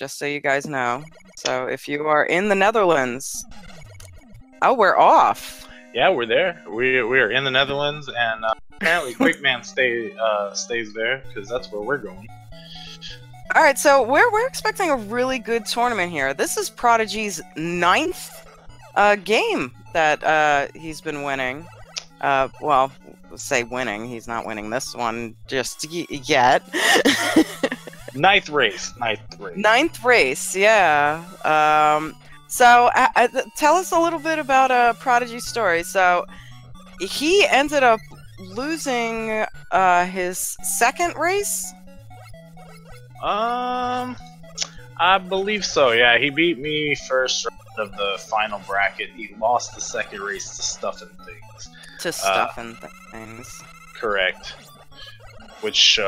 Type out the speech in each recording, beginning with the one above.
just so you guys know. So if you are in the Netherlands, oh, we're off. Yeah, we're there. We're in the Netherlands, and apparently Quickman stays there because that's where we're going. All right, so we're expecting a really good tournament here. This is Prodigy's 9th game that he's been winning. Well, say winning. He's not winning this one just yet. Ninth race, yeah. So tell us a little bit about Prodigy's story. So he ended up losing his second race. I believe so. Yeah, he beat me first round of the final bracket. He lost the second race to Stuff and Things. To Stuff and Things. Correct. Which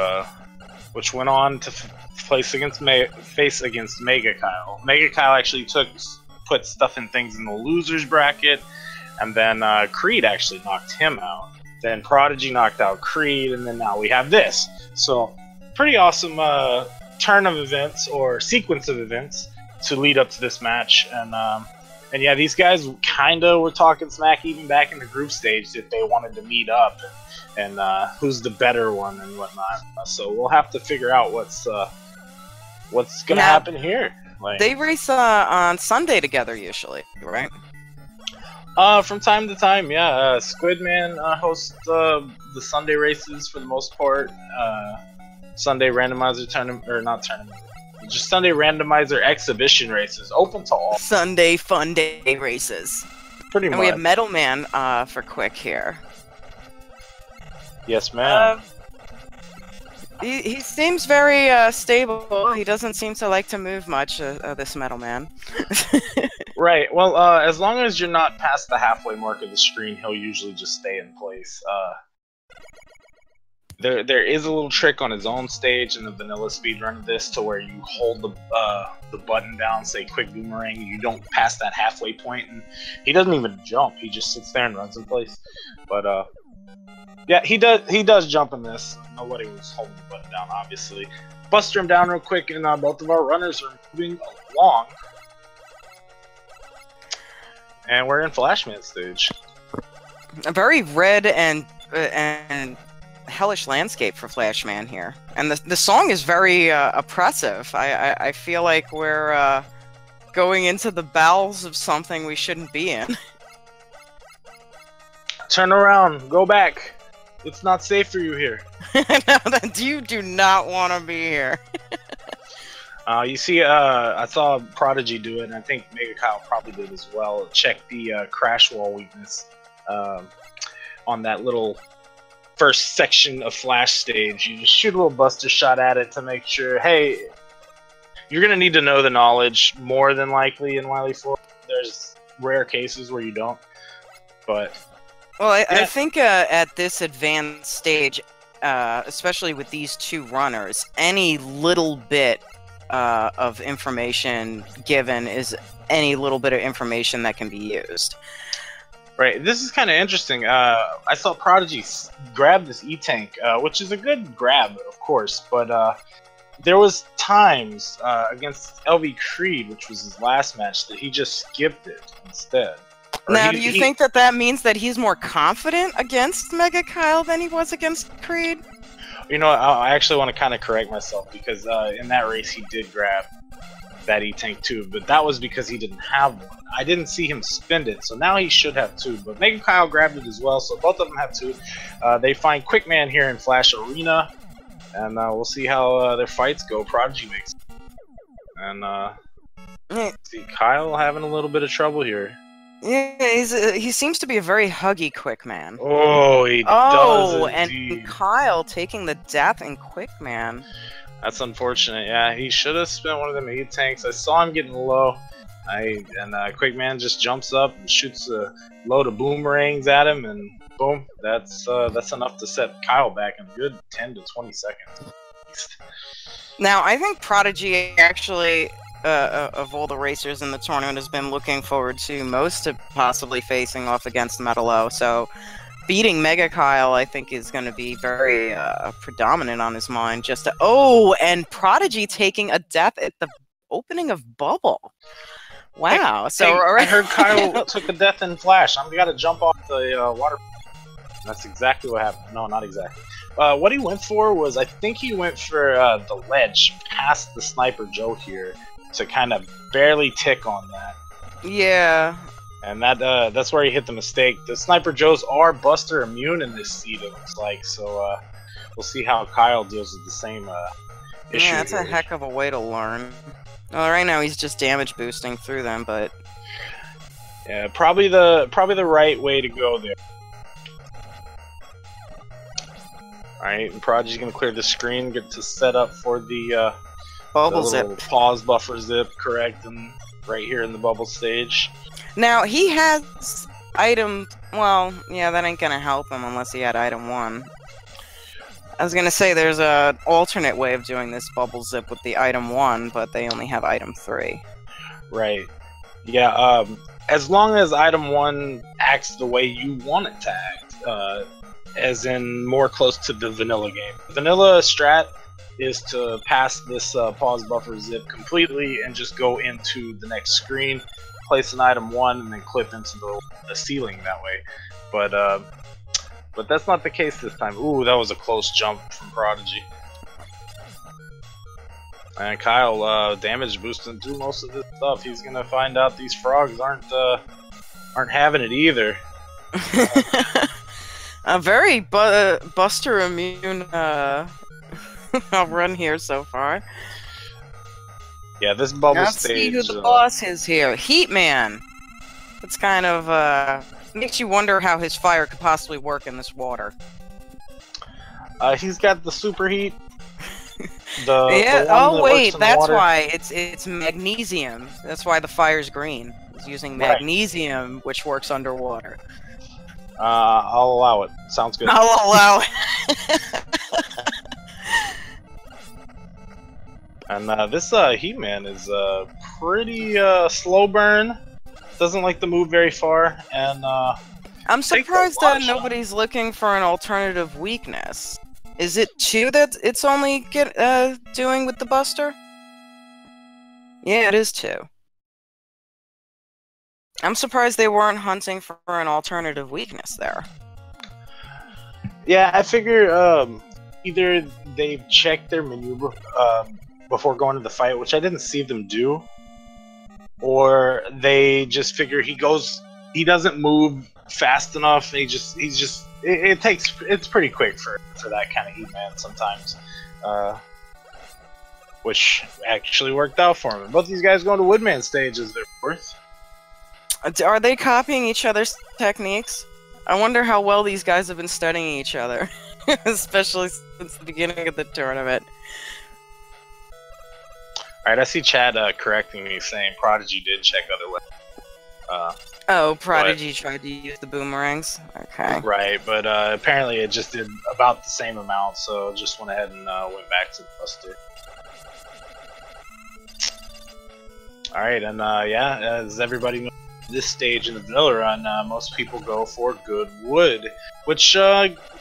went on to face against megakyle. Megakyle actually put Stuff and Things in the losers bracket, and then Creed actually knocked him out. Then Prodigy knocked out Creed, and then now we have this. So pretty awesome turn of events or sequence of events to lead up to this match, and yeah, these guys kinda were talking smack even back in the group stage that they wanted to meet up and who's the better one and whatnot. So we'll have to figure out what's gonna happen here. Like, they race on Sunday together usually, right? From time to time, yeah. Squidman hosts the Sunday races for the most part. Sunday Randomizer tournament, or not tournament, just Sunday Randomizer exhibition races, open to all. Sunday Fun Day races. Pretty much. And we have Metal Man for Quick here. Yes, ma'am. He seems very stable. He doesn't seem to like to move much, this Metal Man. Right. Well, as long as you're not past the halfway mark of the screen, he'll usually just stay in place. There is a little trick on his own stage in the vanilla speedrun of this to where you hold the button down, say quick boomerang, you don't pass that halfway point, and he doesn't even jump. He just sits there and runs in place. But yeah, he does jump in this. Nobody was holding the button down, obviously. Buster him down real quick, and both of our runners are moving along. And we're in Flashman stage. A very red and hellish landscape for Flashman here, and the song is very oppressive. I feel like we're going into the bowels of something we shouldn't be in. Turn around, go back. It's not safe for you here. No, you do not want to be here. You see, I saw Prodigy do it, and I think megakyle probably did as well. Check the crash wall weakness on that little first section of Flash stage. You just shoot a little buster shot at it to make sure, hey, you're going to need to know the knowledge more than likely in Wily 4. There's rare cases where you don't, but... Well, I think at this advanced stage, especially with these two runners, any little bit of information given is any little bit of information that can be used. Right, this is kind of interesting. I saw Prodigy grab this E-Tank, which is a good grab, of course, but there was times against LV Creed, which was his last match, that he just skipped it instead. Now, do you think that means that he's more confident against megakyle than he was against Creed? You know, I actually want to kind of correct myself, because in that race he did grab that E-Tank too, but that was because he didn't have one. I didn't see him spend it, so now he should have two, but megakyle grabbed it as well, so both of them have two. They find Quickman here in Flash Arena, and we'll see how their fights go. Prodigy makes it. And see Kyle having a little bit of trouble here. Yeah, he seems to be a very huggy Quickman. Oh, he does indeed. And Kyle taking the death in Quickman. That's unfortunate. Yeah, he should have spent one of them E-Tanks. I saw him getting low. Quickman just jumps up and shoots a load of boomerangs at him, and boom, that's enough to set Kyle back in a good 10 to 20 seconds. Now, I think Prodigy actually, of all the racers in the tournament, has been looking forward to most to possibly facing off against Metalo. So beating megakyle, I think, is going to be very predominant on his mind. And Prodigy taking a death at the opening of bubble. Wow. I heard Kyle took a death in flash. I'm gonna jump off the water. That's exactly what happened. No, not exactly. What he went for was, I think he went for the ledge past the Sniper Joe here to kind of barely tick on that. Yeah. And that's where he hit the mistake. The Sniper Joes are Buster immune in this seed, it looks like. So we'll see how Kyle deals with the same issue. Yeah, that's here. a heck of a way to learn. Well, right now he's just damage boosting through them, but yeah, probably the right way to go there. Alright, and Prodigy's gonna clear the screen, get to set up for the bubble zip. Pause buffer zip, correct, and right here in the bubble stage. Now he has item. Well, yeah, that ain't gonna help him unless he had item 1. I was gonna say there's a alternate way of doing this bubble zip with the item 1, but they only have item 3. Right. Yeah. As long as item 1 acts the way you want it to act. As in more close to the vanilla game. Vanilla strat is to pass this pause buffer zip completely and just go into the next screen, place an item 1, and then clip into the ceiling that way. But that's not the case this time. Ooh, that was a close jump from Prodigy. And Kyle damage boosting through most of this stuff. He's gonna find out these frogs aren't having it either. A very Buster immune run here so far. Yeah, this bubble Let's stage. Let's see who the boss is here. Heatman. It's kind of makes you wonder how his fire could possibly work in this water. He's got the super heat. Oh wait, that's why it's magnesium. That's why the fire's green. He's using magnesium, which works underwater. I'll allow it. Sounds good. I'll allow it. And this He-Man is pretty slow burn. Doesn't like to move very far, and I'm surprised that nobody's looking for an alternative weakness. Is it 2 that it's only doing with the Buster? Yeah, it is 2. I'm surprised they weren't hunting for an alternative weakness there. Yeah, I figure either they've checked their maneuver before going to the fight, which I didn't see them do, or they just figure he doesn't move fast enough. It's pretty quick for that kind of He-Man sometimes, which actually worked out for him. Both these guys going to Woodman stage as their fourth. Are they copying each other's techniques? I wonder how well these guys have been studying each other, especially since the beginning of the tournament. Alright, I see Chad correcting me, saying Prodigy did check other way. Oh, Prodigy tried to use the boomerangs? Okay. Right, but apparently it just did about the same amount, so just went ahead and went back to the Buster. Alright, and yeah, as everybody knows, this stage in the vanilla run, most people go for good wood, which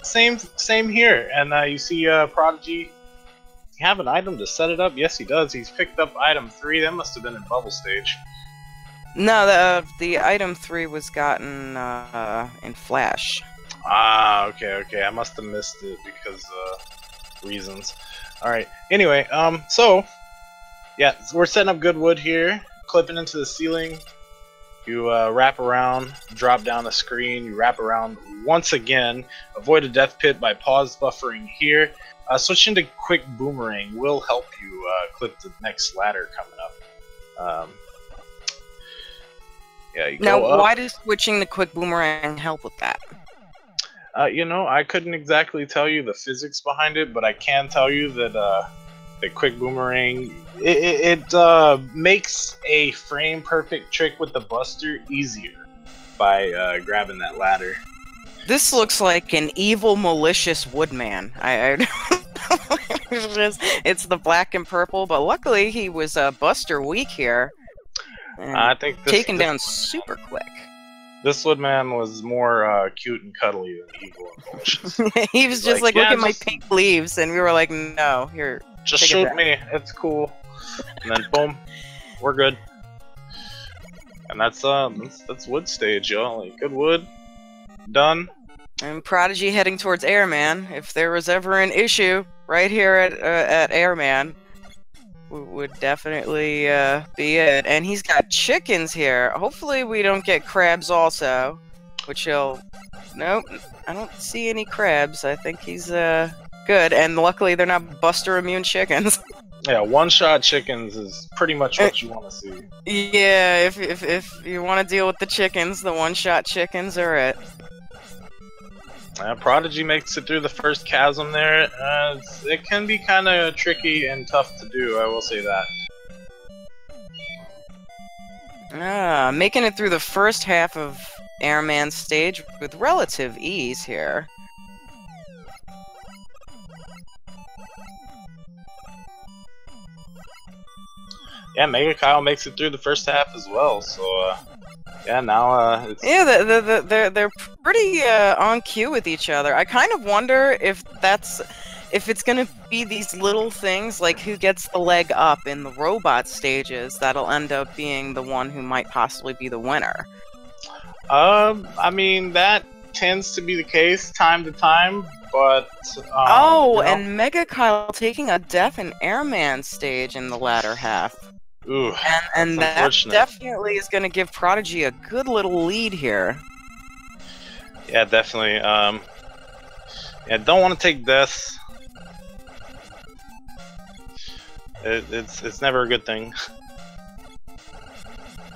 same here. And you see Prodigy have an item to set it up. Yes, he does. He's picked up item 3. That must have been in bubble stage. No, the item 3 was gotten in Flash. Ah, okay. I must have missed it because reasons. All right. Anyway, so yeah, we're setting up good wood here, clipping into the ceiling. You wrap around, drop down the screen, you wrap around once again, avoid a death pit by pause buffering here. Switching to quick boomerang will help you clip the next ladder coming up. Yeah, you now, go up. why does switching the quick boomerang help with that? You know, I couldn't exactly tell you the physics behind it, but I can tell you that the quick boomerang, it makes a frame perfect trick with the Buster easier by grabbing that ladder. This looks like an evil, malicious woodman. It's the black and purple, but luckily he was Buster weak here. I think taken down super quick. This woodman was more cute and cuddly than evil and malicious. He was just like, look at my pink leaves, and we were like, no, here. Just shoot me, it's cool. And then boom, we're good. And that's wood stage, yo. Like, good wood, done. And Prodigy heading towards Airman. If there was ever an issue right here at Airman, would definitely be it. And he's got chickens here. Hopefully we don't get crabs also, which he'll... Nope, I don't see any crabs. I think he's good. And luckily they're not Buster immune chickens. Yeah, one-shot chickens is pretty much what you want to see. Yeah, if you want to deal with the chickens, the one-shot chickens are it. Prodigy makes it through the first chasm there. It can be kind of tricky and tough to do, I will say that. Making it through the first half of Airman stage with relative ease here. Yeah, megakyle makes it through the first half as well, so yeah, now it's... Yeah, they're pretty on cue with each other. I kind of wonder if it's gonna be these little things like who gets the leg up in the robot stages that'll end up being the one who might possibly be the winner. I mean, that tends to be the case time to time, but and megakyle taking a death in Airman stage in the latter half. Ooh, and that definitely is going to give Prodigy a good little lead here. Yeah, definitely. Yeah, don't want to take deaths. It's never a good thing.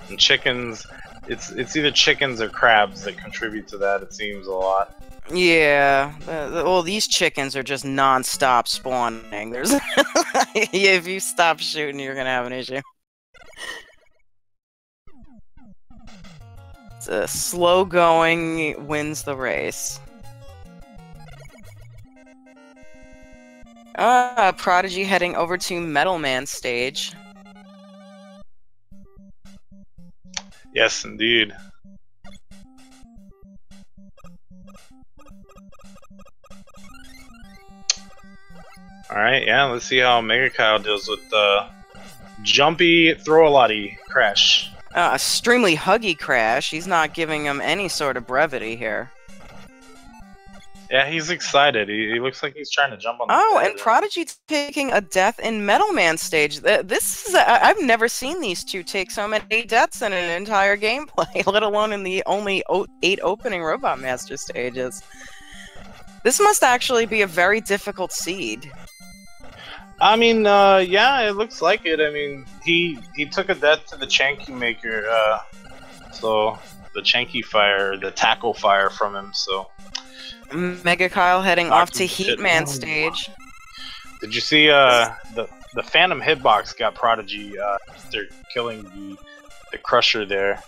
And chickens, it's either chickens or crabs that contribute to that. It seems a lot. Yeah, well, these chickens are just non-stop spawning. There's if you stop shooting, you're gonna have an issue. It's slow going wins the race. Prodigy heading over to Metal Man stage. Yes, indeed. Alright, yeah, let's see how megakyle deals with the jumpy throw-a-lotty crash. Extremely huggy crash. He's not giving him any sort of brevity here. Yeah, he's excited. He looks like he's trying to jump on the bed. And Prodigy taking a death in Metal Man stage. This is I've never seen these two take so many deaths in an entire gameplay, let alone in the only 8 opening Robot Master stages. This must actually be a very difficult seed. I mean, yeah, it looks like it. I mean, he took a death to the Chanky Maker, so the Chanky Fire, the Tackle Fire from him, so... megakyle heading off to Heatman stage. Did you see, the Phantom Hitbox got Prodigy, after killing the Crusher there,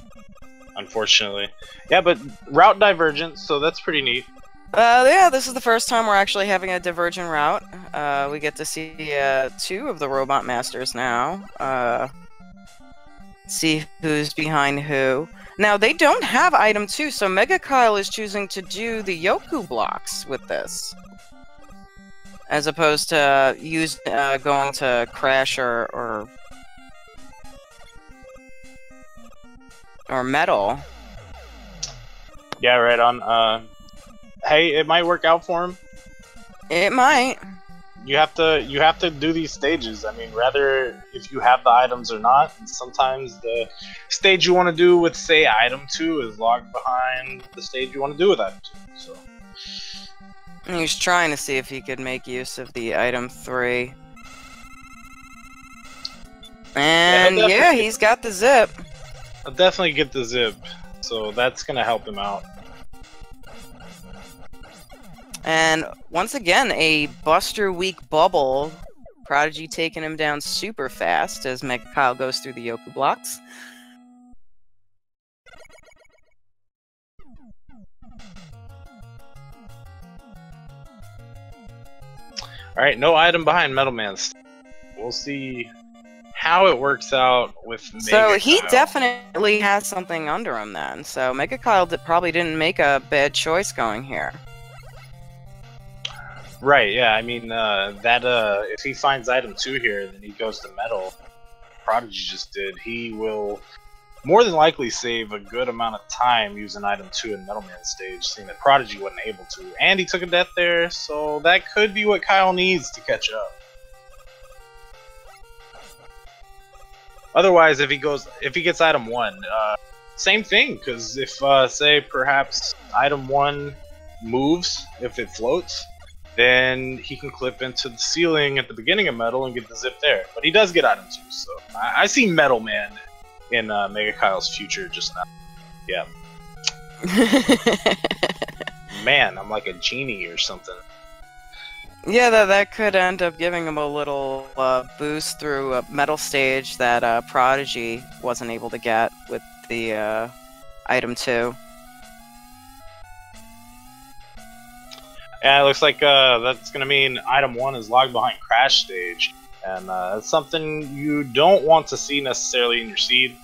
unfortunately. Yeah, but route divergence, so that's pretty neat. Yeah, this is the first time we're actually having a divergent route. We get to see 2 of the Robot Masters now. See who's behind who. Now, they don't have item 2, so megakyle is choosing to do the Yoku blocks with this. As opposed to going to Crash or Metal. Yeah, right on. Hey, it might work out for him. It might. You have to do these stages. I mean, rather if you have the items or not. And sometimes the stage you want to do with, say, item 2 is logged behind the stage you want to do with item 2. So he was trying to see if he could make use of the item 3. And yeah, he's got the zip. I'll definitely get the zip. So that's gonna help him out. And once again, a Buster Weak bubble. Prodigy taking him down super fast as megakyle goes through the Yoku blocks. Alright, no item behind Metal Man. We'll see how it works out with megakyle. So he definitely has something under him then. So megakyle probably didn't make a bad choice going here. Right, yeah, I mean, if he finds item 2 here, then he goes to Metal. Prodigy just did, he will more than likely save a good amount of time using item 2 in Metal Man stage, seeing that Prodigy wasn't able to. And he took a death there, so that could be what Kyle needs to catch up. Otherwise, if he gets item 1, same thing, because if, say, perhaps item 1 moves, if it floats, then he can clip into the ceiling at the beginning of Metal and get the zip there. But he does get item 2, so I see Metal Man in megakyle's future just now. Yeah. Man, I'm like a genie or something. Yeah, that could end up giving him a little boost through a Metal stage that Prodigy wasn't able to get with the item 2. Yeah, it looks like that's going to mean item 1 is logged behind Crash stage. And that's something you don't want to see necessarily in your seed.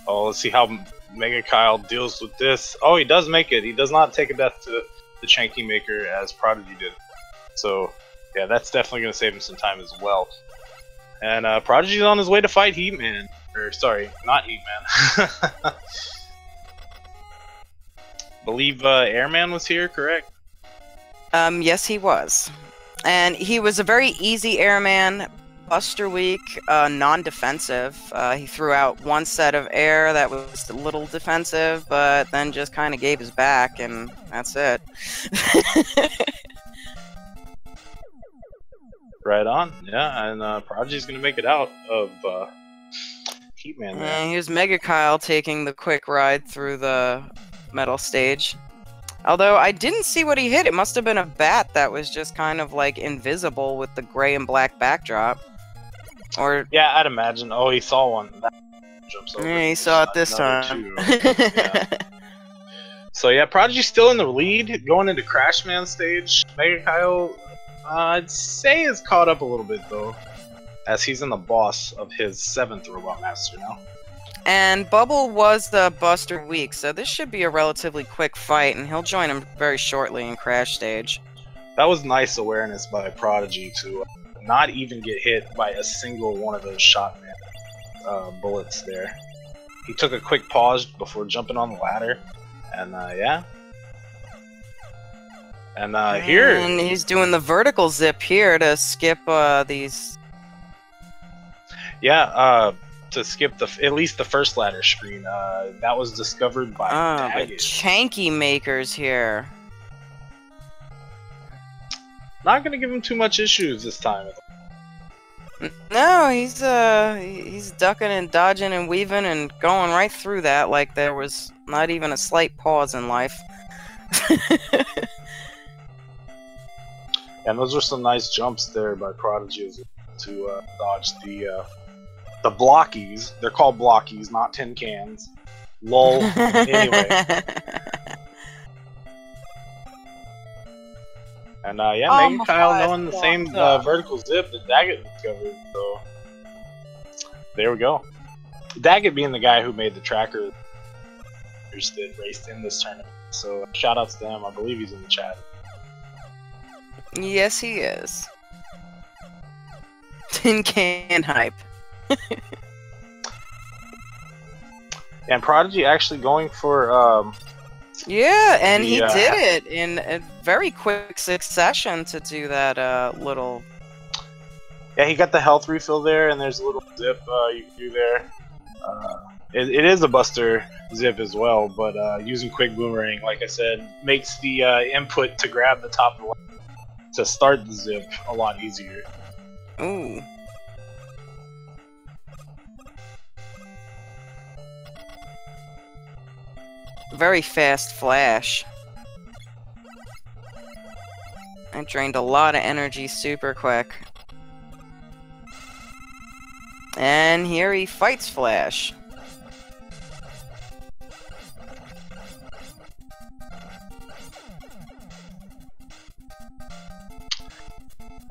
Oh, let's see how megakyle deals with this. Oh, he does make it. He does not take a death to the Chanky Maker as Prodigy did. So, yeah, that's definitely going to save him some time as well. And Prodigy's on his way to fight Heatman. Or, sorry, not Heatman. Believe Airman was here, correct? Yes, he was. And he was a very easy airman, Buster Weak, non-defensive. He threw out one set of air that was a little defensive, but then just kind of gave his back, and that's it. Right on, yeah, and Prodigy's gonna make it out of Heatman there. And here's megakyle taking the quick ride through the Metal stage. Although I didn't see what he hit. It must have been a bat that was just kind of like invisible with the gray and black backdrop. Or yeah, I'd imagine. Oh, he saw one. That jumps over. Yeah, he saw it this time. Yeah. So yeah, Prodigy's still in the lead going into Crashman stage. megakyle, I'd say, is caught up a little bit though, as he's in the boss of his 7th Robot Master now. And Bubble was the Buster Weak, so this should be a relatively quick fight, and he'll join him very shortly in Crash stage. That was nice awareness by Prodigy to not even get hit by a single one of those Shotman bullets there. He took a quick pause before jumping on the ladder, and yeah. And here... And he's doing the vertical zip here to skip these... Yeah, to skip at least the first ladder screen. That was discovered by the Chanky Makers here. Not gonna give him too much issues this time. No, he's ducking and dodging and weaving and going right through that like there was not even a slight pause in life. And those were some nice jumps there by Prodigy to dodge the blockies. They're called blockies, not tin cans. Lol. Anyway. And yeah, megakyle knowing the same vertical zip that Daggett discovered, so there we go. Daggett being the guy who made the tracker that raced in this tournament, so shout outs to him. I believe he's in the chat. Yes, he is. Tin can hype. And Prodigy actually going for yeah, and he did it in a very quick succession to do that little... Yeah, he got the health refill there, and there's a little zip you can do there. It is a Buster zip as well, but using Quick Boomerang, like I said, makes the input to grab the top of the line to start the zip a lot easier. Ooh. Very fast flash. It drained a lot of energy super quick. And here he fights Flash.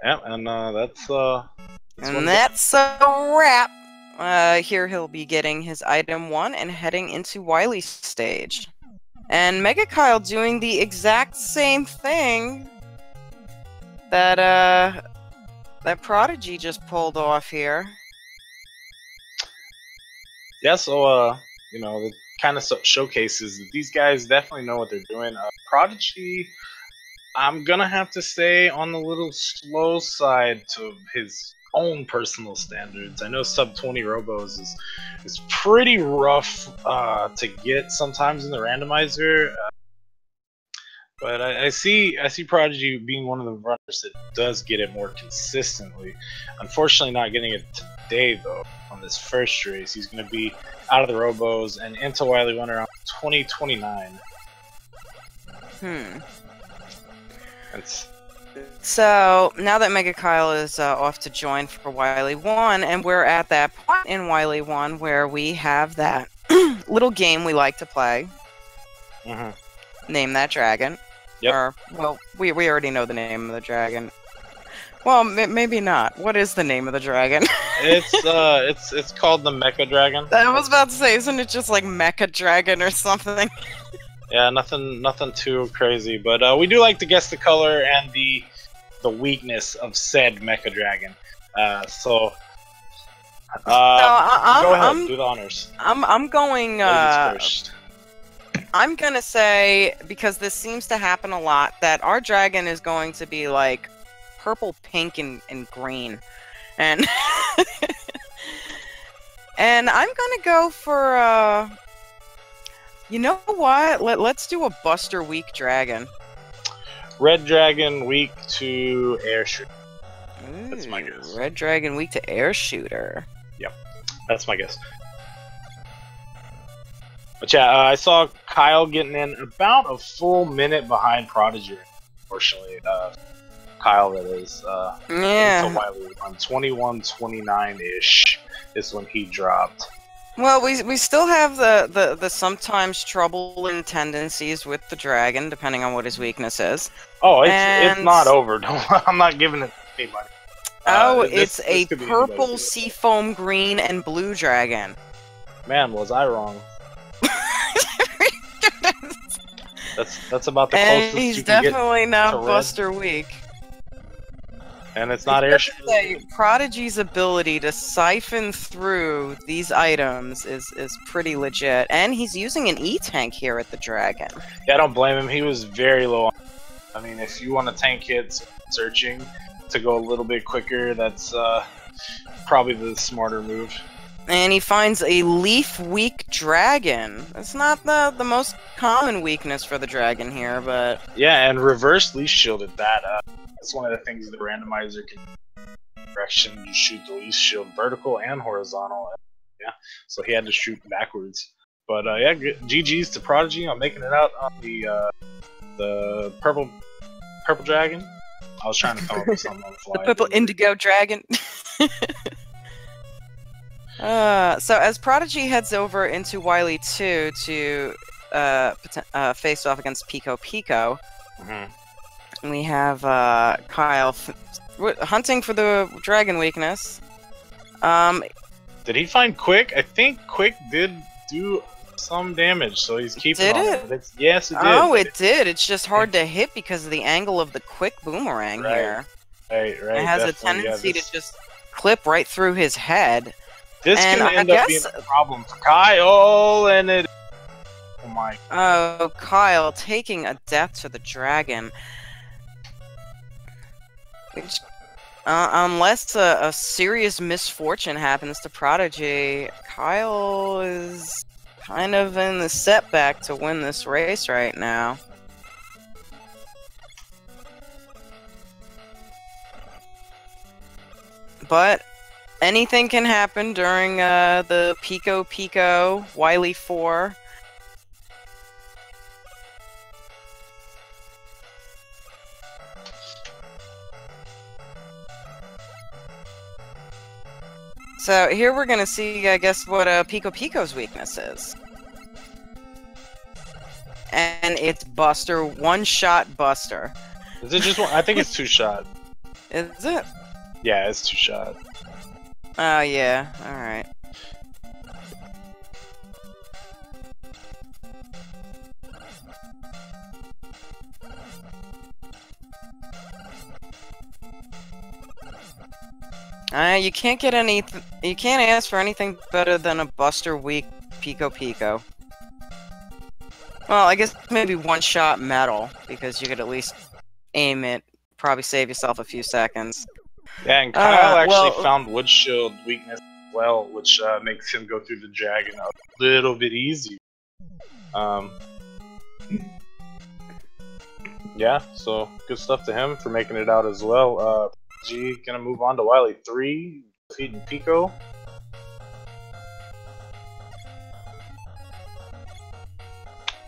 Yeah, and that's a wrap. Here he'll be getting his item 1 and heading into Wily's stage. And megakyle doing the exact same thing that that Prodigy just pulled off here. Yeah, so you know, it kind of showcases that these guys definitely know what they're doing. Prodigy, I'm gonna have to say, on the little slow side to his own personal standards. I know sub 20 robos is pretty rough to get sometimes in the randomizer. But I see Prodigy being one of the runners that does get it more consistently. Unfortunately, not getting it today though. On this first race, he's going to be out of the robos and into Wily 1 around 2029. So now that megakyle is off to join for Wily 1, and we're at that point in Wily 1 where we have that little game we like to play. Name that dragon. Yep. Or, well, we already know the name of the dragon. Well, maybe not. What is the name of the dragon? It's called the Mecha Dragon. I was about to say, isn't it just like Mecha Dragon or something? Yeah, nothing too crazy, but we do like to guess the color and the weakness of said Mecha Dragon. So go ahead, do the honors. I'm going. First. I'm gonna say, because this seems to happen a lot, that our dragon is going to be like purple, pink, and green, and and I'm gonna go for you know what? Let's do a Buster weak dragon. Red Dragon weak to air shooter. That's my guess. Red Dragon weak to air shooter. Yep, that's my guess. But yeah, I saw Kyle getting in about a full minute behind Prodigy. Unfortunately, Kyle, that is. Yeah. On 21-29-ish is when he dropped. Well, we still have the sometimes troubling tendencies with the dragon, depending on what his weakness is. Oh, it's not over. I'm not giving it to anybody. It's a purple, seafoam, green, and blue dragon. Man, was I wrong. That's about the closest he's you can get. Definitely not Buster weak. And it's not air shooter. Prodigy's ability to siphon through these items is pretty legit, and he's using an E-tank here at the dragon. Yeah, I don't blame him. He was very low. I mean, if you want to tank hits searching to go a little bit quicker, that's probably the smarter move. And he finds a leaf-weak dragon. That's not the most common weakness for the dragon here, but... Yeah, and reverse leaf shield at that. That's one of the things the randomizer can direction. You shoot the leaf shield vertical and horizontal. Yeah, so he had to shoot backwards. But yeah, GG's to Prodigy on making it out on the purple dragon. I was trying to come up with something on the fly. The purple indigo dragon. So as Prodigy heads over into Wily 2 to face off against Pico, we have Kyle hunting for the dragon weakness. Did he find Quick? I think Quick did do some damage, so he's keeping did on it? Yes, it did. Oh, it did. It's just hard to hit because of the angle of the Quick boomerang here. Right. It has a tendency to just clip right through his head. This can end up being a problem for Kyle, and it... Oh my... Oh, Kyle taking a death to the dragon. Which, unless a serious misfortune happens to Prodigy, Kyle is kind of in the setback to win this race right now. But... anything can happen during the Pico Wily 4. So here we're gonna see, I guess, what Pico's weakness is. And it's Buster, one-shot Buster. Is it just one? I think it's two-shot. Is it? Yeah, it's two-shot. Oh, yeah. Alright. You can't get You can't ask for anything better than a Buster Weak Pico Pico. Well, I guess maybe one-shot metal, because you could at least aim it, probably save yourself a few seconds. Yeah, and Kyle actually well, found Wood Shield weakness as well, which makes him go through the dragon a little bit easier. Yeah, so good stuff to him for making it out as well. G gonna move on to Wily 3, defeating Pico.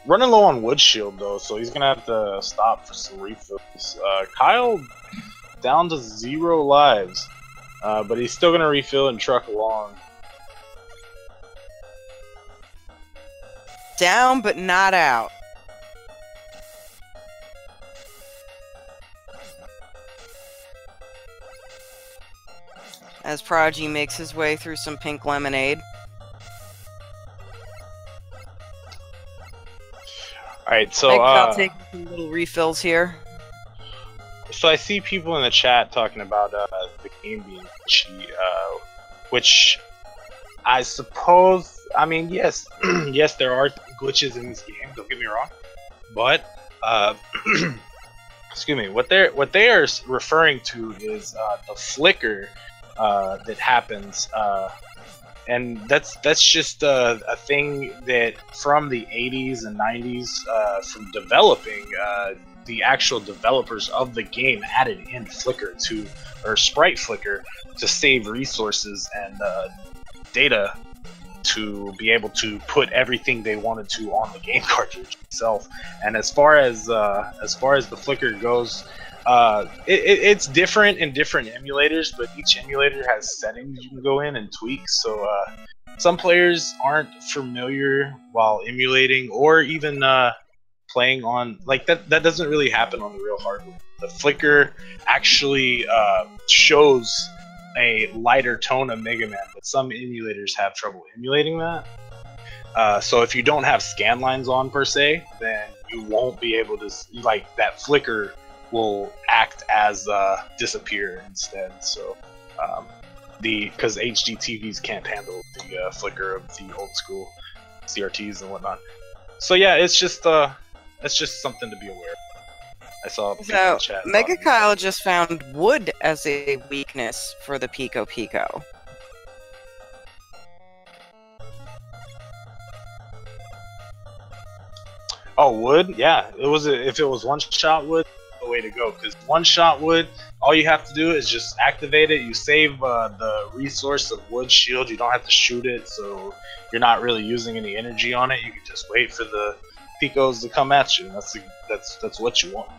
Running low on Wood Shield though, so he's gonna have to stop for some refills. Kyle down to 0 lives, but he's still gonna refill and truck along. Down but not out. As Prodigy makes his way through some pink lemonade. Alright, so I'll take some little refills here. So I see people in the chat talking about the game being glitchy, which I suppose, I mean, yes, yes, there are glitches in this game. Don't get me wrong, but excuse me, what they are referring to is the flicker that happens, and that's just a thing that from the 80s and 90s from developing. The actual developers of the game added in flicker to, or sprite flicker, to save resources and data to be able to put everything they wanted to on the game cartridge itself. And as far as the flicker goes, it's different in different emulators, but each emulator has settings you can go in and tweak. So some players aren't familiar while emulating, or even playing on, like, that doesn't really happen on the real hardware. The flicker actually shows a lighter tone of Mega Man, but some emulators have trouble emulating that. So if you don't have scan lines on per se, then you won't be able to, like, that flicker will act as disappear instead. So because HD TVs can't handle the flicker of the old school CRTs and whatnot. So yeah, it's just something to be aware of. I saw people in the chat. megakyle just found wood as a weakness for the Pico Pico. Oh, wood? Yeah, it was. If it was one-shot wood, the way to go. Because one-shot wood, all you have to do is just activate it. You save the resource of Wood Shield. You don't have to shoot it, so you're not really using any energy on it. You can just wait for the Picos to come at you. That's what you want.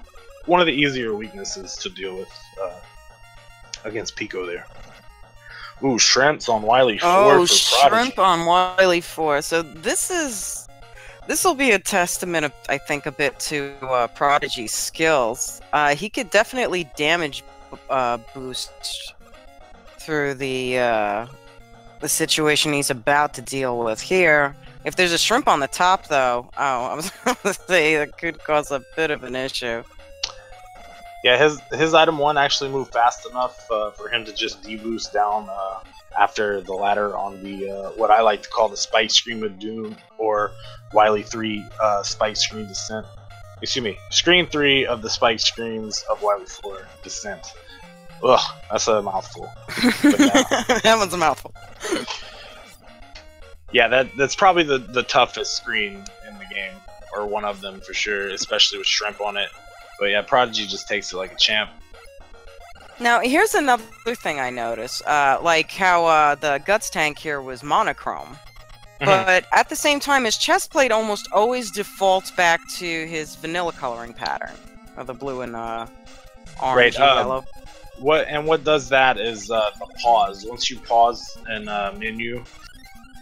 One of the easier weaknesses to deal with against Pico there. Ooh, Shrimps on Wily 4 for Prodigy. Shrimp on Wily 4. So this will be a testament, I think, a bit to Prodigy's skills. He could definitely damage boost through the situation he's about to deal with here. If there's a shrimp on the top, though, I was going to say that could cause a bit of an issue. Yeah, his item 1 actually moved fast enough for him to just deboost down after the ladder on the what I like to call the Spike Scream of Doom, or Wily 3 Spike Scream Descent. Excuse me, Screen 3 of the Spike Screams of Wily 4 Descent. Ugh, that's a mouthful. That one's a mouthful. Yeah, that's probably the toughest screen in the game, or one of them for sure, especially with Shrimp on it. But yeah, Prodigy just takes it like a champ. Now, here's another thing I noticed, like how the Guts tank here was monochrome. But at the same time, his chest plate almost always defaults back to his vanilla coloring pattern, of the blue and orange and yellow. What does that is the pause. Once you pause in menu,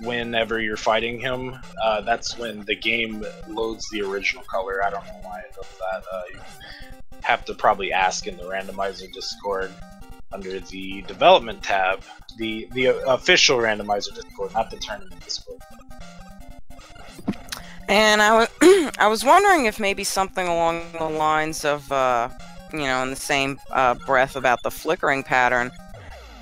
whenever you're fighting him, that's when the game loads the original color. I don't know why it does that. You have to probably ask in the Randomizer Discord under the development tab, the official Randomizer Discord, not the tournament Discord. And I was wondering if maybe something along the lines of, you know, in the same breath about the flickering pattern,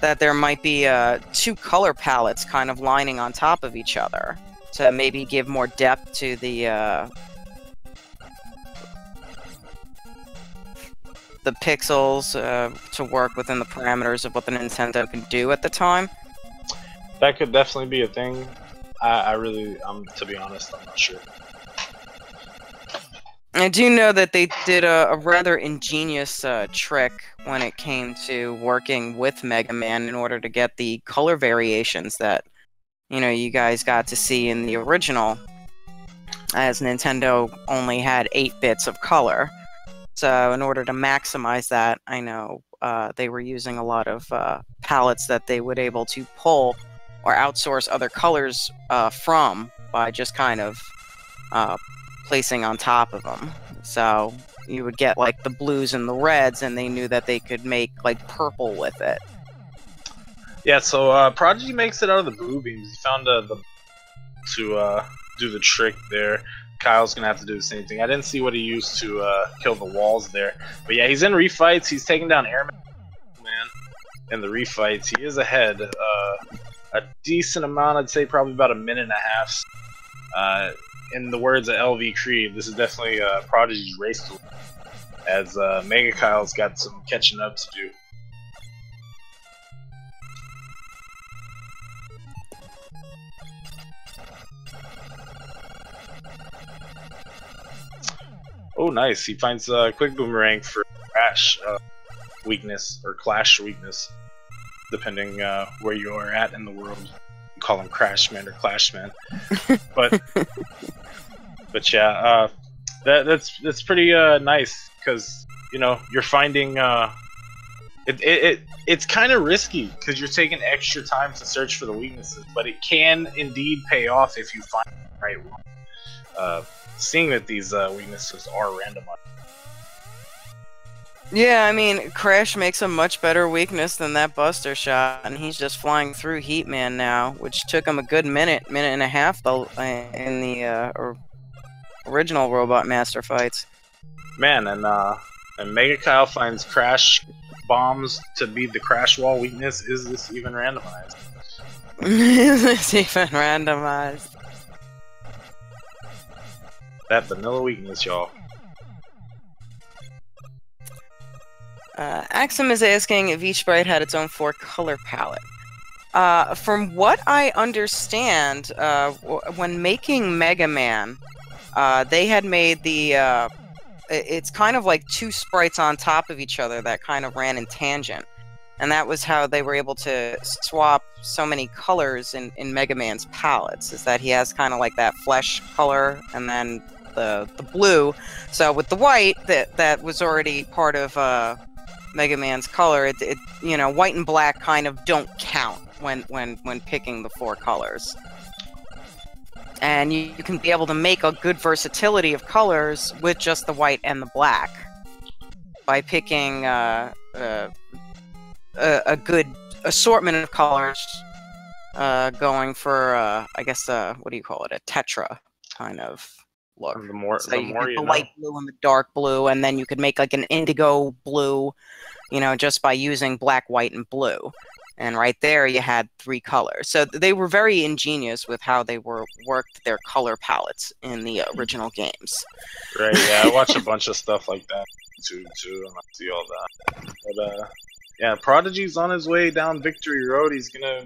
that there might be two color palettes kind of lining on top of each other to maybe give more depth to the pixels to work within the parameters of what the Nintendo can do at the time. That could definitely be a thing. To be honest, I'm not sure. I do know that they did a rather ingenious trick when it came to working with Mega Man in order to get the color variations that, you know, you guys got to see in the original, as Nintendo only had 8 bits of color. So in order to maximize that, I know they were using a lot of palettes that they would able to pull or outsource other colors from by just kind of placing on top of them. So you would get like the blues and the reds, and they knew that they could make like purple with it. Yeah, so Prodigy makes it out of the blue beams. He found to do the trick there. Kyle's gonna have to do the same thing. I didn't see what he used to kill the walls there, but yeah, he's in refights. He's taking down Airman in the refights. He is ahead a decent amount. I'd say probably about a minute and a half. In the words of LV Creed, this is definitely Prodigy's race to win, as Megakyle's got some catching up to do. Oh, nice. He finds a quick boomerang for Crash weakness, or Clash weakness, depending where you are at in the world. You call him Crashman or Clashman. But yeah, that's pretty nice, because, you know, you're finding it's kind of risky because you're taking extra time to search for the weaknesses, but it can indeed pay off if you find the right one. Seeing that these weaknesses are randomized. Yeah, I mean, Crash makes a much better weakness than that Buster shot, and he's just flying through Heat Man now, which took him a good minute and a half though in the original Robot Master fights. Man, and Megakyle finds Crash bombs to be the Crash Wall weakness. Is this even randomized? Is this even randomized? That vanilla weakness, y'all. Axum is asking if each sprite had its own 4-color palette. From what I understand, when making Mega Man, they had made the... it's kind of like 2 sprites on top of each other that kind of ran in tangent. And that was how they were able to swap so many colors in Mega Man's palettes, is that he has kind of like that flesh color and then the blue. So with the white, that was already part of Mega Man's color, it you know, white and black kind of don't count when picking the 4 colors. And you can be able to make a good versatility of colors with just the white and the black by picking a good assortment of colors, going for I guess what do you call it, a tetra kind of look. The more the light blue and the dark blue, and then you could make like an indigo blue, you know, just by using black, white, and blue. And right there you had 3 colors. So they were very ingenious with how they worked their color palettes in the original games. Right, yeah, I watched a bunch of stuff like that too, and I see all that. But yeah, Prodigy's on his way down Victory Road. He's gonna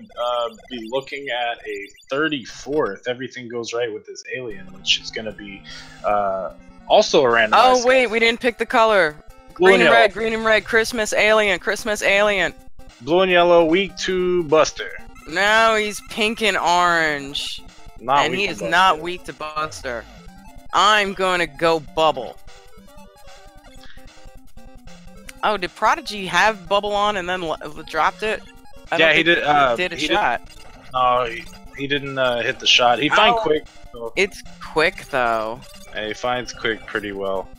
be looking at a 34th if everything goes right with this alien, which is gonna be also a randomized. Oh wait, we didn't pick the color. Green and red, Christmas alien, Christmas alien. Blue and yellow, weak to Buster. No, he's pink and orange. And he is not weak to Buster. I'm gonna go Bubble. Oh, did Prodigy have Bubble on and then dropped it? Yeah, he did. Did a shot. No, he didn't hit the shot. He finds Quick. So. It's Quick though. Yeah, he finds Quick pretty well.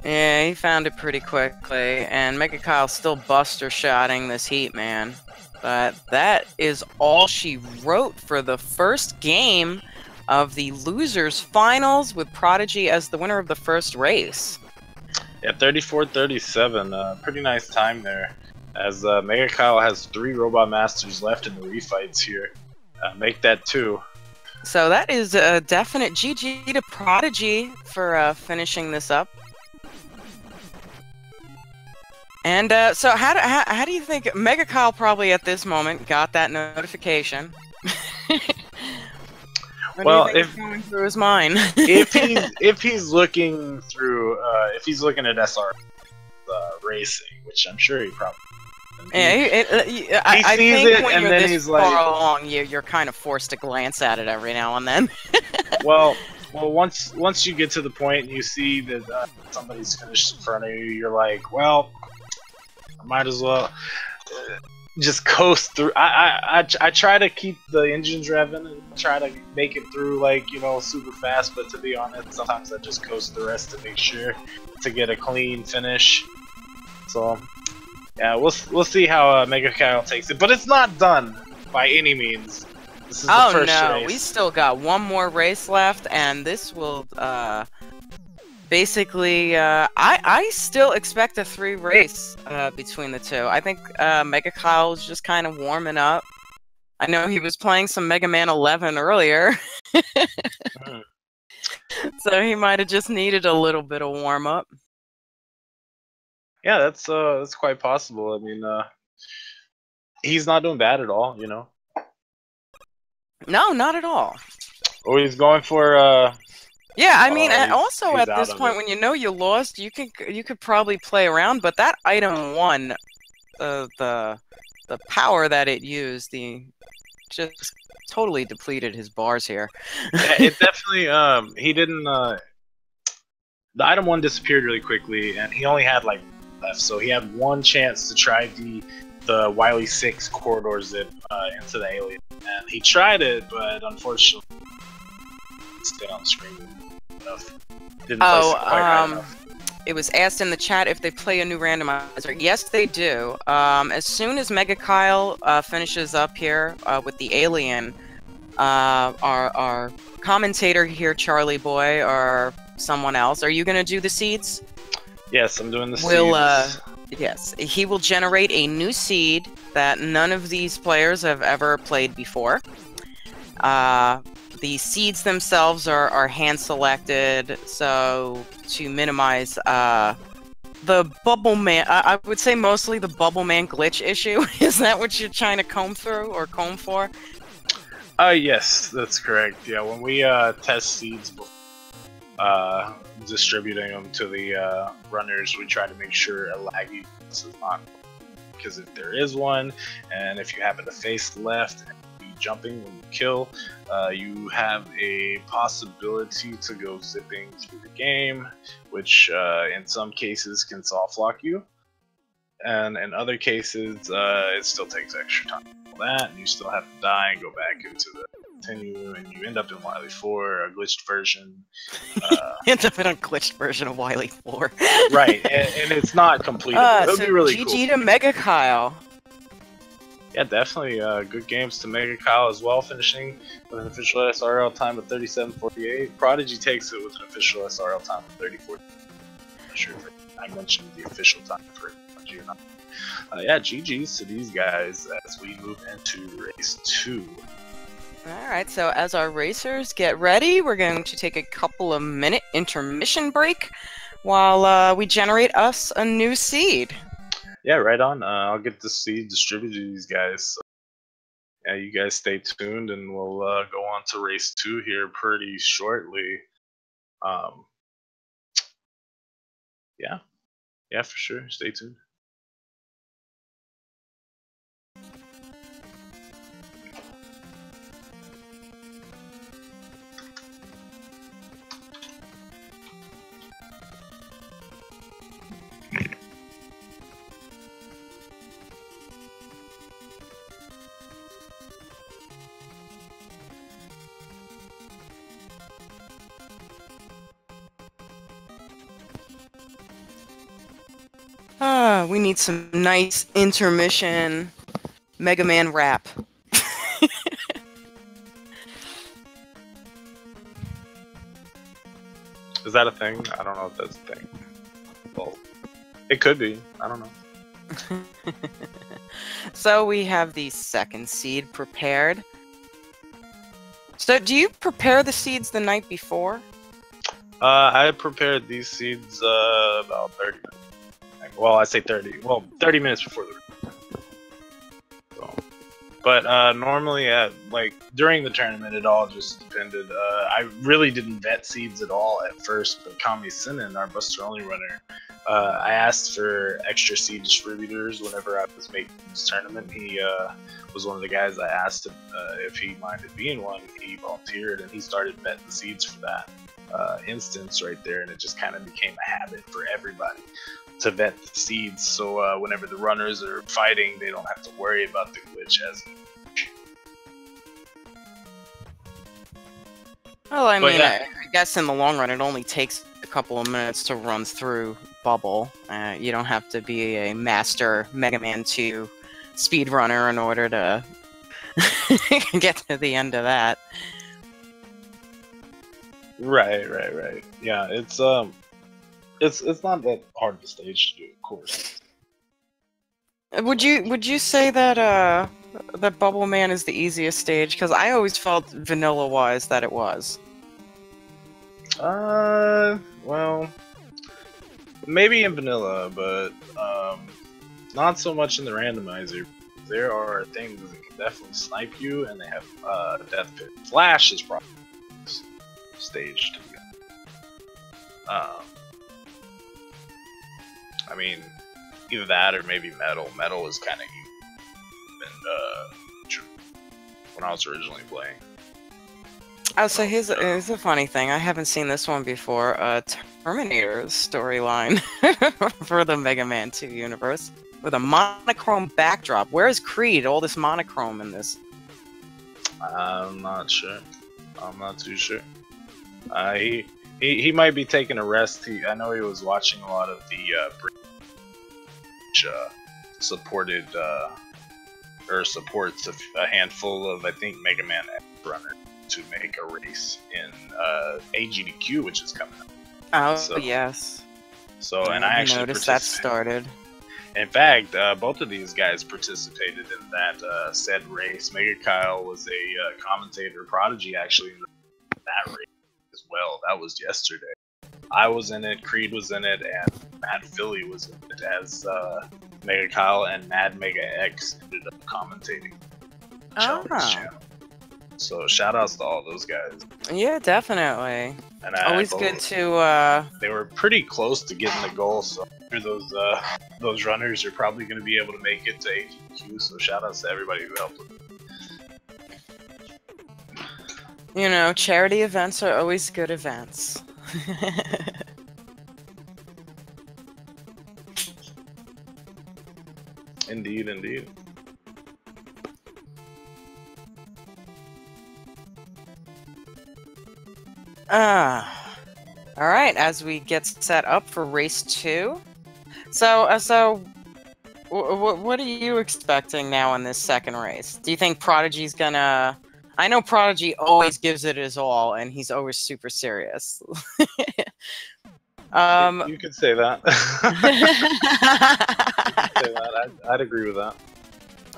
Yeah, he found it pretty quickly, and Megakyle's still Buster shotting this Heat Man. But that is all she wrote for the first game of the Losers Finals, with Prodigy as the winner of the first race. Yeah, 34-37, pretty nice time there. As megakyle has 3 Robot Masters left in the refights here. Make that 2. So that is a definite GG to Prodigy for finishing this up. And so how do you think megakyle probably at this moment got that notification? What Well, do you think is going through his mind? if he's looking through, if he's looking at SR racing, which I'm sure he probably. I sees think it, when and you're then this he's far like, along, you're kind of forced to glance at it every now and then. well, once you get to the point and you see that somebody's finished in front of you, you're like, well, I might as well just coast through. I try to keep the engines revving and try to make it through, like, you know, super fast. But to be honest, sometimes I just coast the rest to make sure to get a clean finish. So yeah, we'll see how megakyle takes it, but it's not done by any means. This is the first race. We still got one more race left, and this will basically. I still expect a 3 race between the two. I think megakyle is just kind of warming up. I know he was playing some Mega Man 11 earlier, so he might have just needed a little bit of warm up. Yeah, that's quite possible. I mean, he's not doing bad at all, you know. No, not at all. Oh, he's going for Yeah, I mean, also he's at this point, when you know you lost, you could probably play around. But that item 1, the power that it used, just totally depleted his bars here. Yeah, it definitely he didn't. The item 1 disappeared really quickly, and he only had like left, so he had 1 chance to try the Wily 6 corridor zip into the alien, and he tried it, but unfortunately, stayed on the screen enough. Didn't place it quite high enough. It was asked in the chat if they play a new randomizer. Yes, they do. As soon as megakyle finishes up here with the alien, our commentator here, Charlie Boy, or someone else, are you gonna do the seeds? Yes, I'm doing the seeds. Yes, he will generate a new seed that none of these players have ever played before. The seeds themselves are hand selected, so to minimize the Bubble Man, I would say mostly the Bubble Man glitch issue. Is that what you're trying to comb through or comb for? Yes, that's correct. Yeah, when we test seeds before distributing them to the runners, we try to make sure a laggy is not, because if there is one, and if you happen to face left and be jumping when you kill, you have a possibility to go zipping through the game, which in some cases can soft lock you, and in other cases it still takes extra time for that, and you still have to die and go back into the continue, and you end up in Wily 4, a glitched version. End up in a glitched version of Wily 4. Right, and it's not completable. It'll so be really GG cool. to megakyle. Yeah, definitely good games to megakyle as well, finishing with an official SRL time of 37:48. Prodigy takes it with an official SRL time of 34. I'm not sure if I mentioned the official time for Prodigy or not. Yeah, GG's to these guys as we move into race 2. Alright, so as our racers get ready, we're going to take a couple of minute intermission break while we generate us a new seed. Yeah, right on. I'll get the seed distributed to these guys. So, yeah, you guys stay tuned, and we'll go on to race 2 here pretty shortly. Yeah, for sure. Stay tuned. We need some nice intermission Mega Man rap. Is that a thing? I don't know if that's a thing. Well, it could be. I don't know. So we have the second seed prepared. So do you prepare the seeds the night before? I prepared these seeds about 30 minutes. Well, I say 30. Well, 30 minutes before the. So. But normally, like during the tournament, it all just depended. I really didn't vet seeds at all at first, but Kami Sinan, our Buster Only runner, I asked for extra seed distributors whenever I was making this tournament. He was one of the guys I asked him if he minded being one. He volunteered, and he started vetting the seeds for that instance right there, and it just kind of became a habit for everybody to vet the seeds, so whenever the runners are fighting, they don't have to worry about the glitch as much. Well, I mean, yeah. I guess in the long run, it only takes a couple of minutes to run through Bubble. You don't have to be a master Mega Man 2 speedrunner in order to get to the end of that. Right. Yeah, it's not that hard of a stage to do, of course. Would you say that that Bubble Man is the easiest stage? Because I always felt vanilla-wise that it was. Well, maybe in vanilla, but not so much in the randomizer. There are things that can definitely snipe you, and they have Death Pit. Flash is probably stage to be. I mean, either that or maybe Metal. Metal is kind of even when I was originally playing. Oh, so here's a funny thing. I haven't seen this one before. Terminator's storyline for the Mega Man 2 universe with a monochrome backdrop. Where is Creed? All this monochrome in this. I'm not sure. I'm not too sure. He might be taking a rest. I know he was watching a lot of the supported or supports a handful of, I think, Mega Man X runners to make a race in AGDQ, which is coming up. Oh, so, yes. So, and I actually noticed that started. In fact, both of these guys participated in that said race. megakyle was a commentator. Prodigy actually in that race as well. That was yesterday. I was in it, Creed was in it, and Mad Philly was in it as megakyle, and Mad Mega X ended up commentating Charlie's channel. So shout outs to all those guys. Yeah, definitely. And always good to. They were pretty close to getting the goal, so those runners are probably going to be able to make it to AGQ. So shout outs to everybody who helped with it. You know, charity events are always good events. Indeed, indeed. Alright, as we get set up for race 2. So what are you expecting now in this second race? Do you think Prodigy's gonna... I know Prodigy always gives it his all, and he's always super serious. You could say that. I'd agree with that.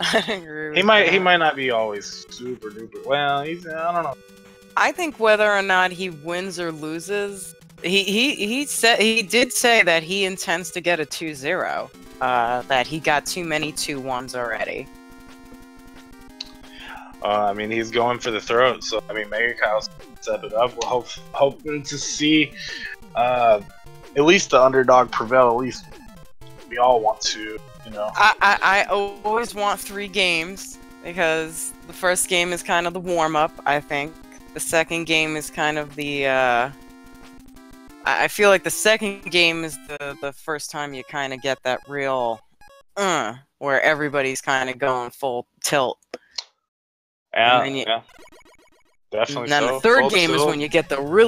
I agree with he might not be always super duper. Well, I don't know. I think whether or not he wins or loses, he did say that he intends to get a 2-0. That he got too many 2-1s already. I mean, he's going for the throat, so I mean, megakyle's set it up. We're hoping to see at least the underdog prevail. At least we all want to, you know. I always want 3 games because the first game is kind of the warm up. I think the second game is kind of the. I feel like the second game is the first time you kind of get that real, where everybody's kind of going full tilt. Yeah, yeah. Definitely. And then the third game is when you get the really